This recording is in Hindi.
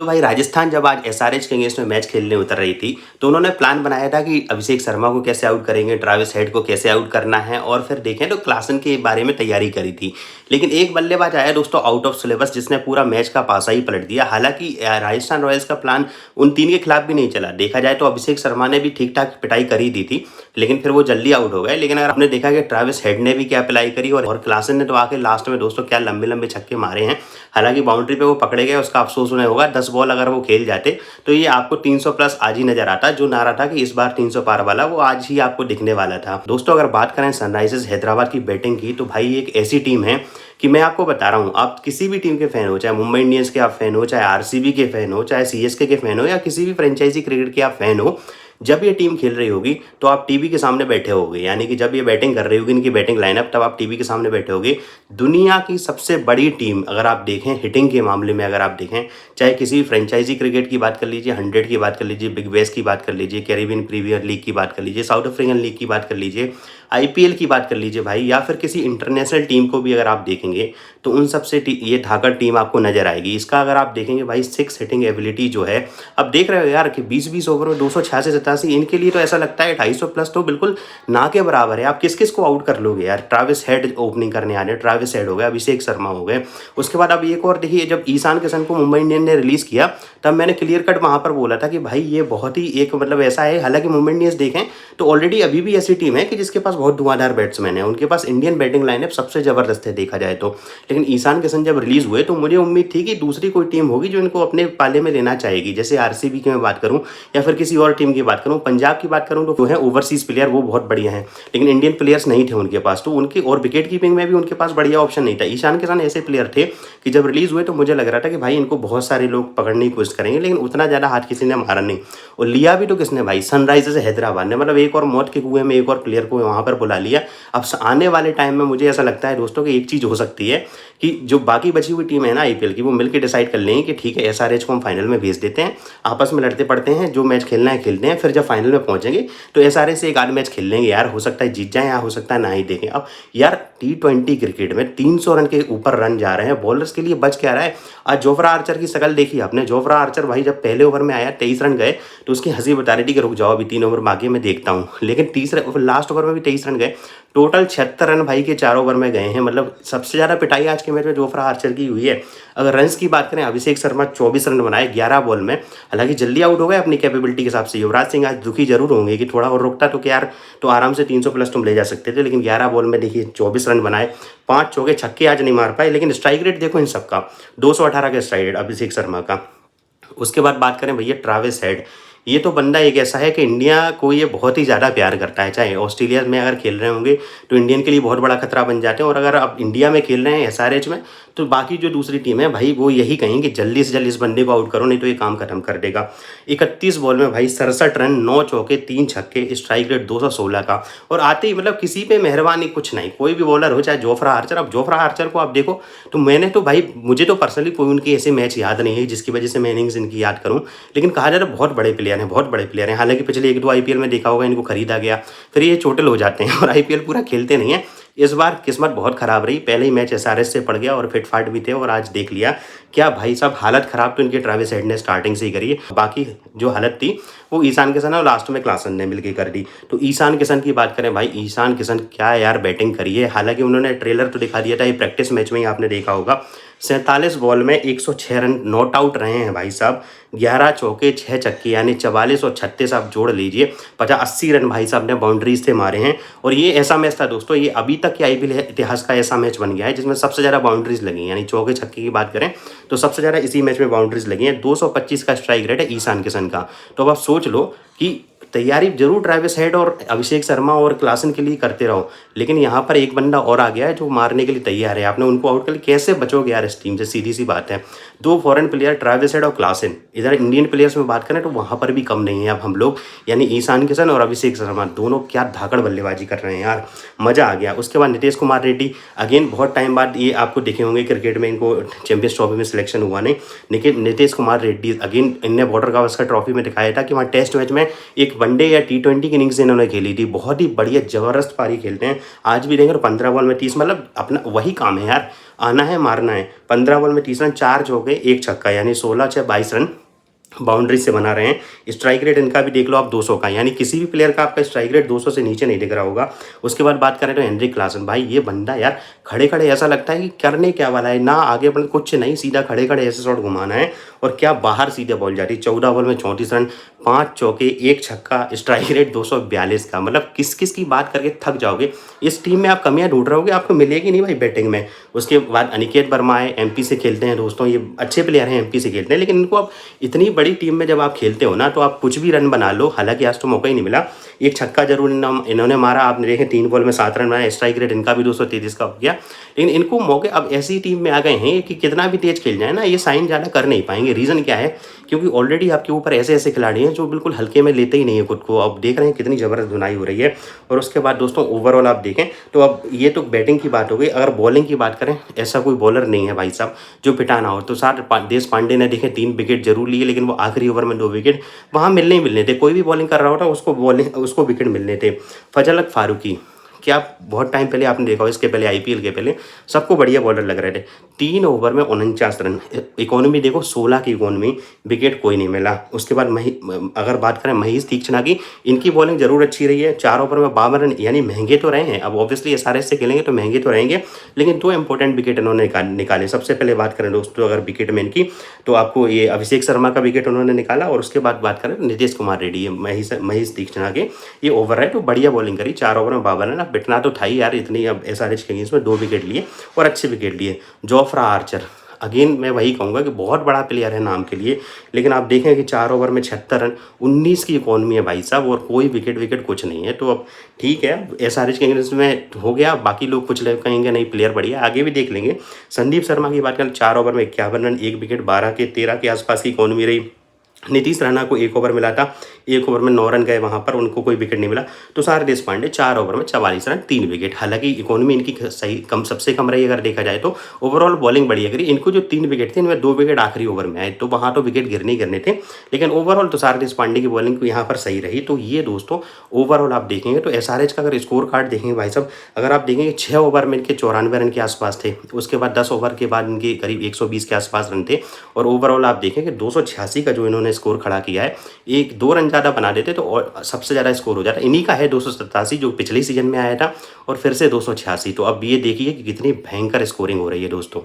तो भाई राजस्थान जब आज एसआरएच के अगेंस्ट में मैच खेलने उतर रही थी, तो उन्होंने प्लान बनाया था कि अभिषेक शर्मा को कैसे आउट करेंगे, ट्रेविस हेड को कैसे आउट करना है और फिर देखें तो क्लासन के बारे में तैयारी करी थी। लेकिन एक बल्लेबाज आया दोस्तों आउट ऑफ सिलेबस जिसने पूरा मैच का पासा ही पलट दिया। हालांकि राजस्थान रॉयल्स का प्लान उन तीन के खिलाफ भी नहीं चला। देखा जाए तो अभिषेक शर्मा ने भी ठीक ठाक पिटाई करी दी थी, लेकिन फिर वो जल्दी आउट हो गए। लेकिन अगर आपने देखा कि ट्रेविस हेड ने भी क्या पिटाई करी और क्लासन ने तो आके लास्ट में दोस्तों क्या लंबे लंबे छक्के मारे हैं। हालांकि बाउंड्री पे वो पकड़े गए, उसका अफसोस उन्हें होगा। 10 बॉल अगर वो खेल जाते तो ये आपको 300 प्लस आज ही नजर आता। जो नारा था कि इस बार 300 पार वाला, वो आज ही आपको दिखने वाला था। दोस्तों अगर बात करें सनराइजर्स हैदराबाद की बैटिंग की, तो भाई एक ऐसी टीम है कि मैं आपको बता रहा हूँ, आप किसी भी टीम के फैन हो, चाहे मुंबई इंडियंस के आप फैन हो, चाहे आरसीबी के फैन हो, चाहे सीएसके के फैन हो, या किसी भी फ्रेंचाइजी क्रिकेट के आप फैन हो, जब ये टीम खेल रही होगी तो आप टीवी के सामने बैठे होगे। यानी कि जब ये बैटिंग कर रही होगी, इनकी बैटिंग लाइनअप, तब आप टीवी के सामने बैठे होगे। दुनिया की सबसे बड़ी टीम अगर आप देखें हिटिंग के मामले में, अगर आप देखें, चाहे किसी फ्रेंचाइजी क्रिकेट की बात कर लीजिए, 100 की बात कर लीजिए, बिग बैश की बात कर लीजिए, कैरेबियन प्रीमियर लीग की बात कर लीजिए, साउथ अफ्रीकन लीग की बात कर लीजिए, आईपीएल की बात कर लीजिए भाई, या फिर किसी इंटरनेशनल टीम को भी अगर आप देखेंगे तो उन सबसे ये धाकड़ टीम आपको नजर आएगी। इसका अगर आप देखेंगे भाई, 6 हिटिंग एबिलिटी जो है, अब देख रहे हो यार कि 20-20 ओवर में 286-87, इनके लिए तो ऐसा लगता है 250 प्लस तो बिल्कुल ना के बराबर है। आप किस किस को आउट कर लोगे यार। ट्रेविस हेड ओपनिंग करने आ रहे हैं, ट्रेविस हेड हो गए, अभिषेक शर्मा हो गए। उसके बाद अब एक और देखिए, जब ईशान किशन को मुंबई इंडियन ने रिलीज किया, तब मैंने क्लियर कट वहां पर बोला था कि भाई ये बहुत ही एक मतलब ऐसा है। हालांकि मुंबई इंडियंस देखें तो ऑलरेडी अभी भी ऐसी टीम है कि जिसके पास बहुत धुआंधार बैट्समैन है, उनके पास इंडियन बैटिंग लाइनअप सबसे जबरदस्त है देखा जाए तो। लेकिन ईशान किशन जब रिलीज हुए तो मुझे उम्मीद थी कि दूसरी कोई टीम होगी जो इनको अपने पाले में लेना चाहेगी। जैसे आरसीबी की मैं बात करूं या फिर किसी और टीम की बात करूं, पंजाब की बात करूं, तो जो है ओवरसीज प्लेयर वो बहुत बढ़िया हैं, लेकिन इंडियन प्लेयर्स नहीं थे उनके पास। तो उनके और विकेट कीपिंग में भी उनके पास बढ़िया ऑप्शन नहीं था। ईशान किशन ऐसे प्लेयर थे कि जब रिलीज हुए तो मुझे लग रहा था कि भाई इनको बहुत सारे लोग पकड़ने की कोशिश करेंगे, लेकिन उतना ज़्यादा हाथ किसी ने मारा नहीं। और लिया भी तो किसने भाई, सनराइजर्स हैदराबाद ने। मतलब एक और मौत के कुएं में एक और प्लेयर को वहां पर बुला लिया। अब आने वाले टाइम में मुझे ऐसा लगता है दोस्तों कि एक चीज़ हो सकती है कि जो बाकी बची हुई टीम है ना आईपीएल की, वो मिलकर डिसाइड कर लेंगे कि ठीक है एसआरएच को हम फाइनल में भेज देते हैं, आपस में लड़ते पड़ते हैं, जो मैच खेलना है खेलते हैं, फिर जब फाइनल में पहुंचेंगे तो एसआरएच से एक आध मैच खेल लेंगे यार। हो सकता है जीत जाए या हो सकता है ना ही देखें। अब यार T20 क्रिकेट में 300 रन के ऊपर रन जा रहे हैं, बॉलर्स के लिए बच क्या रहा है। आज जोफ्रा आर्चर की शक्ल देखी आपने। जोफ्रा आर्चर भाई जब पहले ओवर में आया 23 रन गए तो उसकी हंसी बता रही थी कि रुक जाओ अभी 3 ओवर बाकी मैं देखता हूँ। लेकिन तीसरे लास्ट ओवर में भी 23 रन गए। टोटल 76 रन भाई के 4 ओवर में गए हैं। मतलब सबसे ज़्यादा पिटाई आज के मैच में जोफ्रा आर्चर की हुई है। अगर रन्स की बात करें, अभिषेक शर्मा 24 रन बनाए 11 बॉल में। हालांकि जल्दी आउट हो गए अपनी कैपेबिलिटी के हिसाब से। युवराज सिंह आज दुखी जरूर होंगे कि थोड़ा और रुकता तो क्या यार, तो आराम से 300 प्लस तुम ले जा सकते थे। लेकिन 11 बॉल में देखिए 24 रन बनाए, 5 चौके छक्के आज नहीं मार पाए। लेकिन स्ट्राइक रेट देखो इन सबका 218 का स्ट्राइक रेट अभिषेक शर्मा का। उसके बाद बात करें भैया ट्रेविस हेड, ये तो बंदा एक ऐसा है कि इंडिया को ये बहुत ही ज़्यादा प्यार करता है। चाहे ऑस्ट्रेलिया में अगर खेल रहे होंगे तो इंडियन के लिए बहुत बड़ा खतरा बन जाते हैं, और अगर आप इंडिया में खेल रहे हैं एसआरएच में तो बाकी जो दूसरी टीम है भाई वो यही कहेंगे जल्दी से जल्दी इस बंदे को आउट करो, नहीं तो ये काम खत्म कर देगा। 31 बॉल में भाई 67 रन, 9 चौके 3 छक्के, स्ट्राइक रेट 216 का। और आते ही मतलब किसी पे मेहरबानी कुछ नहीं, कोई भी बॉलर हो, चाहे जोफ्रा आर्चर। अब जोफ्रा आर्चर को आप देखो तो मैंने तो भाई, मुझे तो पर्सनली कोई उनके ऐसे मैच याद नहीं है जिसकी वजह से मैं इनिंग्स इनकी याद करूँ, लेकिन कहा जाए तो बहुत बड़े प्लेयर हैं, बहुत बड़े प्लेयर हैं। हालांकि पिछले 1-2 आईपीएल में देखा होगा इनको खरीदा गया, फिर ये चोटिल हो जाते हैं और आईपीएल पूरा खेलते नहीं है। इस बार किस्मत बहुत खराब रही, पहले ही मैच एसआरएच से पड़ गया और फिटफाट भी थे, और आज देख लिया क्या भाई साहब हालत खराब तो इनके ट्रेविस हेड ने स्टार्टिंग से ही करी है। बाकी जो हालत थी वो ईशान किशन और लास्ट में क्लासन ने मिलकर कर दी। तो ईशान किशन की बात करें भाई, ईशान किशन क्या यार बैटिंग करी है। हालांकि उन्होंने ट्रेलर तो दिखा दिया था, ये प्रैक्टिस मैच में ही आपने देखा होगा। 47 बॉल में 106 रन नॉट आउट रहे हैं भाई साहब, 11 चौके 6 छक्के, यानी 44 और 36 आप जोड़ लीजिए, 50-80 रन भाई साहब ने बाउंड्रीज से मारे हैं। और ये ऐसा मैच था दोस्तों, ये अभी तक के आईपीएल इतिहास का ऐसा मैच बन गया है जिसमें सबसे ज़्यादा बाउंड्रीज लगी, यानी चौके छक्के की बात करें तो सबसे ज़्यादा इसी मैच में बाउंड्रीज लगी हैं। 225 का स्ट्राइक रेट है ईशान किशन का। तो अब आप सोच लो कि तैयारी जरूर ट्रेविस हेड और अभिषेक शर्मा और क्लासन के लिए करते रहो, लेकिन यहाँ पर एक बंदा और आ गया है जो मारने के लिए तैयार है। आपने उनको आउट कर लिया, कैसे बचोगे यार इस टीम से, सीधी सी बात है। 2 फॉरेन प्लेयर ट्रेविस हेड और क्लासन, इधर इंडियन प्लेयर्स में बात करें तो वहाँ पर भी कम नहीं है अब हम लोग, यानी ईशान किशन और अभिषेक शर्मा दोनों क्या धाकड़ बल्लेबाजी कर रहे हैं यार, मज़ा आ गया। उसके बाद नीतीश कुमार रेड्डी, अगेन बहुत टाइम बाद ये आपको देखे होंगे क्रिकेट में, इनको चैंपियंस ट्रॉफी में सिलेक्शन हुआ नहीं, लेकिन नीतीश कुमार रेड्डी अगेन इनने बॉर्डर गावस्कर ट्रॉफी में दिखाया था कि वहाँ टेस्ट मैच में एक वनडे या T20 की इनिंग्स इन्होंने खेली थी, बहुत ही बढ़िया जबरदस्त पारी खेलते हैं। आज भी देंगे तो 15 बॉल में 30, मतलब अपना वही काम है यार। आना है, मारना है। 15 बॉल में 30 रन, 4 चौके, 1 छक्का, यानी 16-6-22 रन बाउंड्री से बना रहे हैं। स्ट्राइक रेट इनका भी देख लो आप 200 का, यानी किसी भी प्लेयर का आपका स्ट्राइक रेट 200 से नीचे नहीं दिख रहा होगा। उसके बाद बात करें तो हेनरिक क्लासन, भाई ये बंदा यार खड़े-खड़े ऐसा लगता है कि करने क्या वाला है, ना आगे बढ़ कुछ नहीं, सीधा खड़े-खड़े ऐसे शॉट घुमाना है और क्या बाहर सीधे बॉल जाती है। 14 बॉल में 34 रन, 5 चौके, 1 छक्का, स्ट्राइक रेट 242 का। मतलब किस-किस की बात करके थक जाओगे। इस टीम में आप कमियाँ ढूँढ रहे होगे, आपको मिलेगी नहीं भाई बैटिंग में। उसके बाद अनिकेत वर्मा है, एमपी से खेलते हैं दोस्तों, ये अच्छे प्लेयर हैं, एमपी से खेलते हैं, लेकिन इनको अब इतनी बड़ी टीम में जब आप खेलते हो ना, तो आप कुछ भी रन बना लो। हालांकि आज तो मौका ही नहीं मिला। एक छक्का जरूर इन्होंने मारा, आपने देखे 3 बॉल में 7 रन बनाए, स्ट्राइक रेट इनका भी 233 का हो गया। लेकिन इनको मौके अब ऐसी टीम में आ गए हैं कि कितना भी तेज खेल जाए ना, ये साइन ज़्यादा कर नहीं पाएंगे। रीज़न क्या है, क्योंकि ऑलरेडी आपके ऊपर ऐसे ऐसे खिलाड़ी हैं जो बिल्कुल हल्के में लेते ही नहीं है खुद को। अब देख रहे हैं कितनी ज़बरदस्त धुनाई हो रही है। और उसके बाद दोस्तों ओवरऑल आप देखें तो अब ये तो बैटिंग की बात हो गई। अगर बॉलिंग की बात करें, ऐसा कोई बॉलर नहीं है भाई साहब जो पिटाना हो। तो सर देश पांडे ने देखे 3 विकेट जरूर लिए, लेकिन वो आखिरी ओवर में 2 विकेट वहाँ मिलने ही मिलने थे। कोई भी बॉलिंग कर रहा होता उसको विकेट मिलने थे। फजल फारूकी, क्या बहुत टाइम पहले आपने देखा हो, इसके पहले आईपीएल के पहले सबको बढ़िया बॉलर लग रहे थे। 3 ओवर में 49 रन, इकोनॉमी देखो 16 की इकोनॉमी, विकेट कोई नहीं मिला। उसके बाद अगर बात करें महेश तीक्ष्णा की, इनकी बॉलिंग जरूर अच्छी रही है। 4 ओवर में 52 रन, यानी महंगे तो रहे हैं। अब ऑब्वियसली एसआरएच से खेलेंगे तो महंगे तो रहेंगे, लेकिन 2 इंपॉर्टेंट विकेट इन्होंने निकाले। सबसे पहले बात करें दोस्तों अगर विकेट मैन की, तो आपको ये अभिषेक शर्मा का विकेट उन्होंने निकाला। और उसके बाद बात करें नीतीश कुमार रेड्डी, महेश तीक्ष्णा के ये ओवर है तो बढ़िया बॉलिंग करी। 4 ओवर में 52 रन। अब बिटना तो था ही यार इतनी, अब एसआरएच के अगेंस्ट में 2 विकेट लिए और अच्छे विकेट लिए। जोफ्रा आर्चर, अगेन मैं वही कहूँगा कि बहुत बड़ा प्लेयर है नाम के लिए, लेकिन आप देखें कि 4 ओवर में 76 रन, 19 की इकोनॉमी है भाई साहब, और कोई विकेट कुछ नहीं है। तो अब ठीक है, एसआरएच के अगेंस्ट में हो गया। बाकी लोग कुछ कहेंगे नहीं प्लेयर बढ़िया, आगे भी देख लेंगे। संदीप शर्मा की बात करें, 4 ओवर में 51 रन, 1 विकेट, 13 के आसपास की इकोनॉमी रही। नीतीश राणा को 1 ओवर मिला था, 1 ओवर में 9 रन गए, वहाँ पर उनको कोई विकेट नहीं मिला। तुषार देशपांडे 4 ओवर में 44 रन, 3 विकेट। हालांकि इकोनॉमी इनकी सही कम, सबसे कम रही अगर देखा जाए तो। ओवरऑल बॉलिंग बढ़िया करी। इनको जो 3 विकेट थे, इनमें 2 विकेट आखिरी ओवर में आए, तो वहाँ तो विकेट गिरने ही गिरने थे। लेकिन ओवरऑल तुषार देशपांडे की बॉलिंग यहाँ पर सही रही। तो ये दोस्तों ओवरऑल आप देखेंगे तो एसआरएच का अगर स्कोर कार्ड देखेंगे भाई साहब, अगर आप देखेंगे 6 ओवर में इनके 94 रन के आसपास थे। उसके बाद 10 ओवर के बाद इनके करीब 120 के आसपास रन थे। और ओवरऑल आप देखेंगे 286 का जो इन्होंने स्कोर खड़ा किया है, 1-2 रन ज़्यादा बना देते तो और सबसे ज़्यादा स्कोर हो जाता। इन्हीं का है 287 जो पिछले सीजन में आया था, और फिर से 286। तो अब ये देखिए कि कितनी भयंकर स्कोरिंग हो रही है दोस्तों।